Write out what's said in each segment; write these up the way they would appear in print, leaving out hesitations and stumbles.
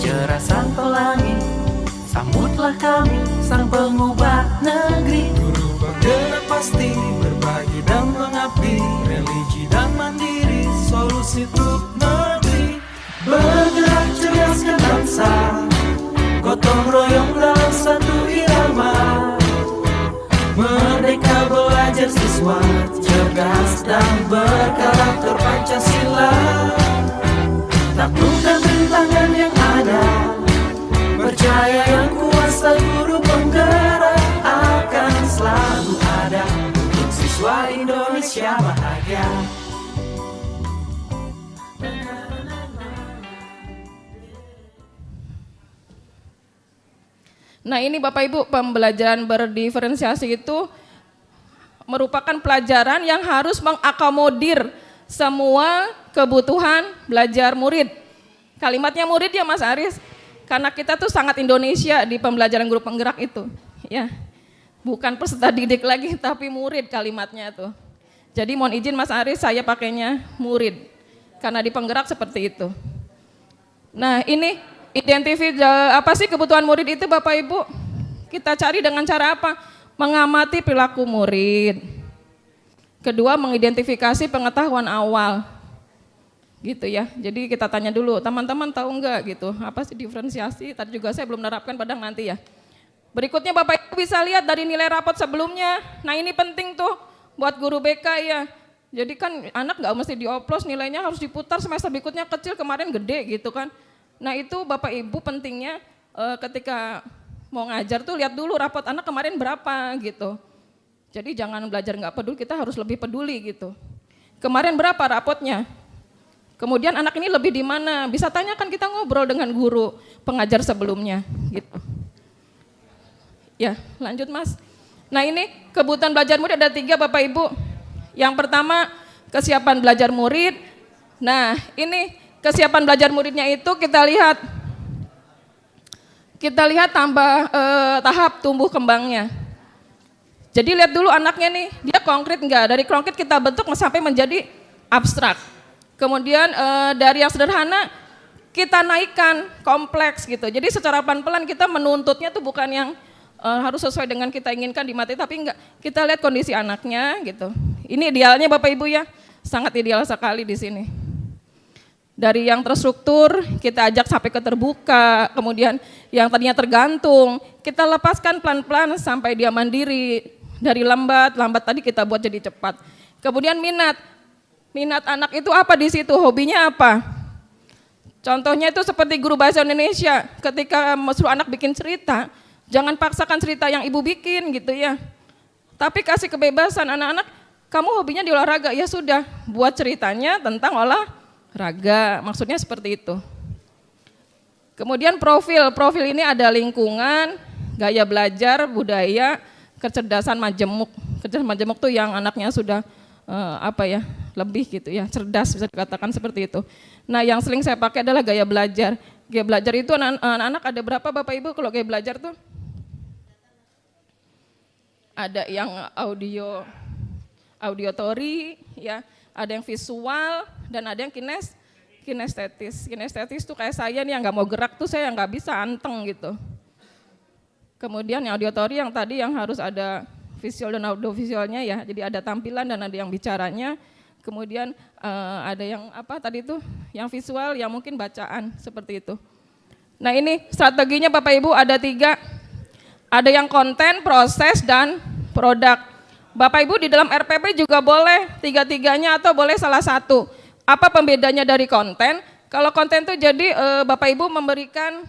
cerah sang pelangi, sambutlah kami sang pengubah negeri. Guru bergerak pasti, berbagi dan mengabdi, religi dan mandiri, solusi untuk negeri. Bergerak cerdaskan bangsa, gotong royong dalam satu irama. Merdeka belajar siswa, cerdas dan berkarakter Pancasila. Taklukkan rintangan yang ada, percaya yang kuasa guru penggerak akan selalu ada untuk siswa Indonesia bahagia. Nah ini Bapak Ibu, pembelajaran berdiferensiasi itu merupakan pelajaran yang harus mengakomodir semua kebutuhan belajar murid. Kalimatnya murid ya Mas Aris, karena kita tuh sangat Indonesia di pembelajaran guru penggerak itu. Ya, bukan peserta didik lagi, tapi murid kalimatnya tuh. Jadi mohon izin Mas Aris, saya pakainya murid, karena di penggerak seperti itu. Nah ini identifikasi apa sih kebutuhan murid itu Bapak Ibu? Kita cari dengan cara apa? Mengamati perilaku murid. Kedua, mengidentifikasi pengetahuan awal. Gitu ya. Jadi kita tanya dulu, teman-teman tahu enggak gitu, apa sih diferensiasi? Tadi juga saya belum menerapkan, padahal nanti ya. Berikutnya Bapak Ibu bisa lihat dari nilai rapot sebelumnya. Nah ini penting tuh buat guru BK ya. Jadi kan anak nggak mesti dioplos, nilainya harus diputar semester berikutnya kecil, kemarin gede gitu kan. Nah itu Bapak Ibu pentingnya ketika mau ngajar tuh lihat dulu rapot anak kemarin berapa gitu. Jadi jangan belajar nggak peduli, kita harus lebih peduli gitu. Kemarin berapa rapotnya? Kemudian anak ini lebih di mana? Bisa tanyakan, kita ngobrol dengan guru pengajar sebelumnya gitu. Ya lanjut Mas. Nah ini kebutuhan belajar murid ada 3 Bapak Ibu. Yang pertama kesiapan belajar murid. Nah ini kesiapan belajar muridnya itu kita lihat tahap tumbuh kembangnya. Jadi lihat dulu anaknya nih, dia konkret enggak? Dari konkret kita bentuk sampai menjadi abstrak. Kemudian dari yang sederhana kita naikkan kompleks gitu. Jadi secara pelan-pelan kita menuntutnya tuh bukan yang harus sesuai dengan kita inginkan di materi, tapi enggak. Kita lihat kondisi anaknya gitu. Ini idealnya Bapak Ibu ya, sangat ideal sekali di sini. Dari yang terstruktur, kita ajak sampai ke terbuka, kemudian yang tadinya tergantung, kita lepaskan pelan-pelan sampai dia mandiri, dari lambat tadi kita buat jadi cepat. Kemudian minat anak itu apa di situ, hobinya apa? Contohnya itu seperti guru bahasa Indonesia, ketika suruh anak bikin cerita, jangan paksakan cerita yang ibu bikin gitu ya. Tapi kasih kebebasan anak-anak, kamu hobinya di olahraga, ya sudah, buat ceritanya tentang olahraga, maksudnya seperti itu. Kemudian profil ini ada lingkungan, gaya belajar, budaya, kecerdasan majemuk. Kecerdasan majemuk tuh yang anaknya sudah lebih gitu ya, cerdas bisa dikatakan seperti itu. Nah yang sering saya pakai adalah gaya belajar. Gaya belajar itu anak-anak ada berapa Bapak Ibu kalau gaya belajar tuh? Ada yang auditory ya, ada yang visual, dan ada yang kinestetis. Kinestetis tuh kayak saya nih yang nggak mau gerak tuh saya nggak bisa anteng gitu. Kemudian yang auditory yang tadi yang harus ada visual dan audiovisualnya ya, jadi ada tampilan dan ada yang bicaranya. Kemudian ada yang tadi itu, yang visual yang mungkin bacaan seperti itu. Nah ini strateginya Bapak Ibu ada 3. Ada yang konten, proses, dan produk. Bapak Ibu di dalam RPP juga boleh 3-3-nya atau boleh salah satu. Apa pembedanya dari konten? Kalau konten itu jadi Bapak Ibu memberikan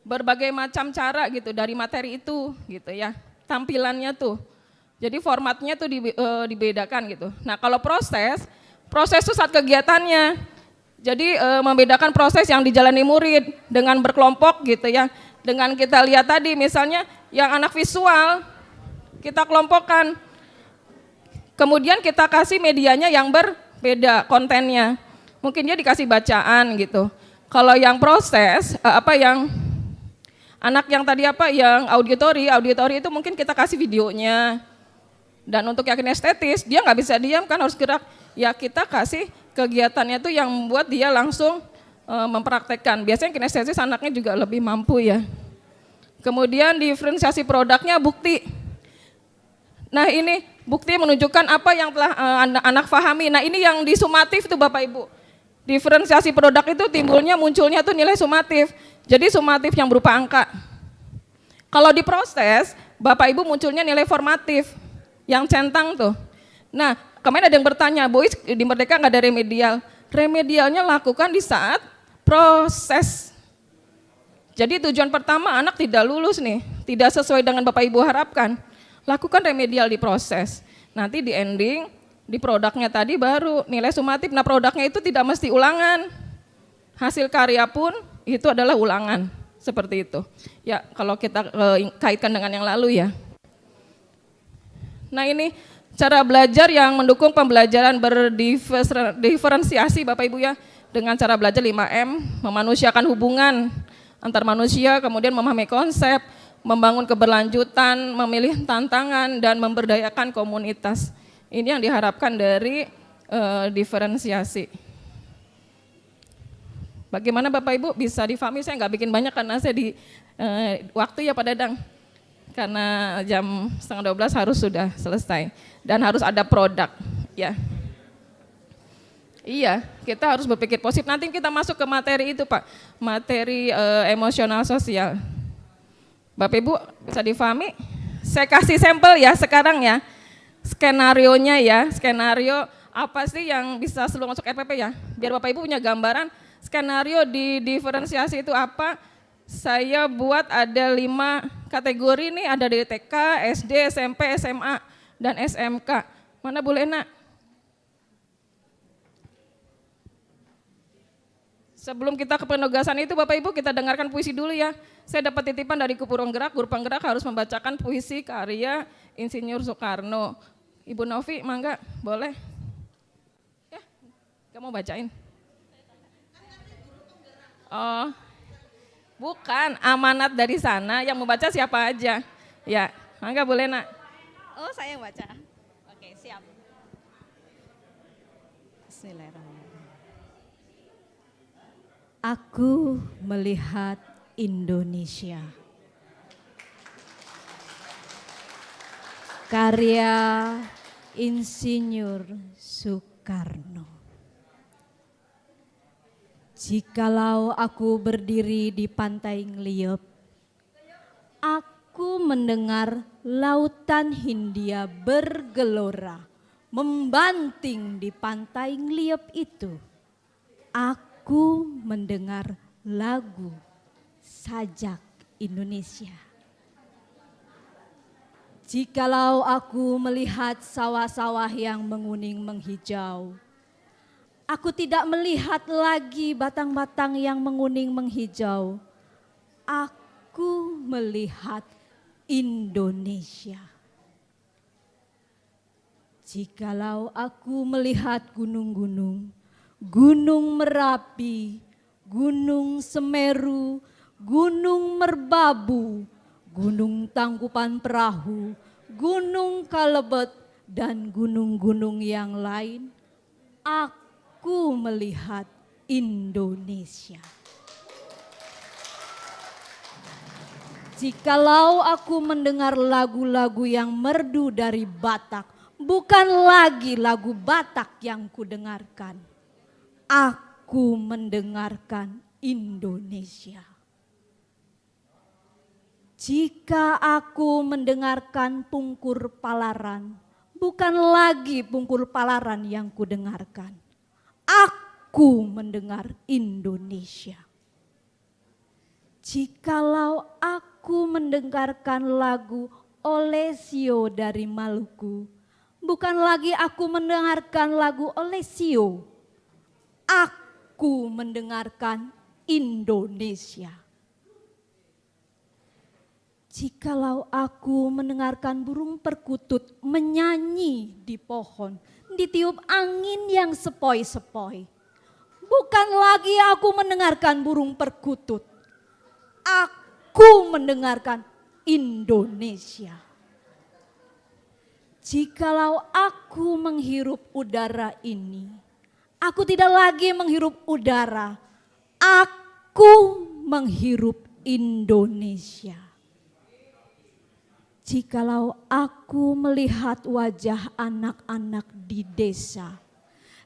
berbagai macam cara gitu dari materi itu gitu ya. Tampilannya tuh. Jadi formatnya tuh dibedakan gitu. Nah kalau proses itu saat kegiatannya. Jadi membedakan proses yang dijalani murid dengan berkelompok gitu ya. Dengan kita lihat tadi misalnya yang anak visual kita kelompokkan. Kemudian kita kasih medianya yang berbeda kontennya. Mungkin dia dikasih bacaan gitu. Kalau yang proses yang anak yang tadi yang auditory itu mungkin kita kasih videonya. Dan untuk yang kinestetis dia nggak bisa diam kan, harus gerak. Ya kita kasih kegiatannya tuh yang membuat dia langsung mempraktekkan. Biasanya kinestesis anaknya juga lebih mampu ya. Kemudian diferensiasi produknya bukti. Nah ini bukti menunjukkan apa yang telah anak pahami. Nah ini yang di sumatif tuh Bapak Ibu. Diferensiasi produk itu munculnya tuh nilai sumatif. Jadi sumatif yang berupa angka. Kalau diproses, Bapak Ibu munculnya nilai formatif. Yang centang tuh. Nah kemarin ada yang bertanya, Bu di Merdeka nggak ada remedial. Remedialnya lakukan di saat proses. Jadi tujuan pertama anak tidak lulus nih, tidak sesuai dengan Bapak Ibu harapkan. Lakukan remedial di proses. Nanti di ending, di produknya tadi baru nilai sumatif. Nah produknya itu tidak mesti ulangan. Hasil karya pun itu adalah ulangan. Seperti itu. Ya kalau kita kaitkan dengan yang lalu ya. Nah ini cara belajar yang mendukung pembelajaran berdiferensiasi Bapak Ibu ya. Dengan cara belajar 5M, memanusiakan hubungan antar manusia, kemudian memahami konsep, membangun keberlanjutan, memilih tantangan, dan memberdayakan komunitas. Ini yang diharapkan dari diferensiasi. Bagaimana Bapak Ibu bisa difahami? Saya nggak bikin banyak karena saya di waktu ya Pak Dadang. Karena jam 11:30 harus sudah selesai dan harus ada produk ya. Iya, kita harus berpikir positif. Nanti kita masuk ke materi itu Pak, materi emosional sosial. Bapak Ibu bisa difahami? Saya kasih sampel ya sekarang ya, skenarionya ya, skenario apa sih yang bisa selalu masuk RPP ya? Biar Bapak Ibu punya gambaran skenario di diferensiasi itu apa. Saya buat ada 5 kategori nih, ada dari TK, SD, SMP, SMA, dan SMK. Mana Bu Lena? Sebelum kita ke penugasan itu Bapak Ibu kita dengarkan puisi dulu ya. Saya dapat titipan dari Guru Penggerak harus membacakan puisi karya Insinyur Soekarno. Ibu Novi, mangga, boleh? Ya, kamu bacain. Oh. Bukan, amanat dari sana, yang membaca siapa aja. Ya, mangga boleh nak. Oh saya yang baca, oke siap. Bismillahirrahmanirrahim. Aku melihat Indonesia. Karya Insinyur Soekarno. Jikalau aku berdiri di pantai Ngeliep, aku mendengar lautan Hindia bergelora, membanting di pantai Ngeliep itu. Aku mendengar lagu sajak Indonesia. Jikalau aku melihat sawah-sawah yang menguning menghijau, aku tidak melihat lagi batang-batang yang menguning menghijau. Aku melihat Indonesia. Jikalau aku melihat gunung-gunung, Gunung Merapi, Gunung Semeru, Gunung Merbabu, Gunung Tangkupan Perahu, Gunung Kalebet, dan gunung-gunung yang lain, aku melihat Indonesia. Jikalau aku mendengar lagu-lagu yang merdu dari Batak, bukan lagi lagu Batak yang kudengarkan. Aku mendengarkan Indonesia. Jika aku mendengarkan Pungkur Palaran, bukan lagi Pungkur Palaran yang kudengarkan. Aku mendengar Indonesia. Jikalau aku mendengarkan lagu Olesio dari Maluku, bukan lagi aku mendengarkan lagu Olesio. Aku mendengarkan Indonesia. Jikalau aku mendengarkan burung perkutut menyanyi di pohon, ditiup angin yang sepoi-sepoi, bukan lagi aku mendengarkan burung perkutut. Aku mendengarkan Indonesia. Jikalau aku menghirup udara ini, aku tidak lagi menghirup udara. aku menghirup Indonesia. Jikalau aku melihat wajah anak-anak di desa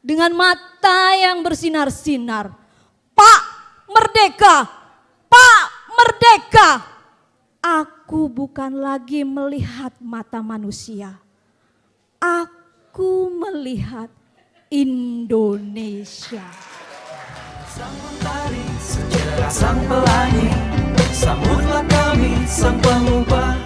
dengan mata yang bersinar-sinar, Pak Merdeka, Pak Merdeka, aku bukan lagi melihat mata manusia, aku melihat Indonesia. Sang mentari, sejarah sang pelangi, sambutlah kami sang pengubah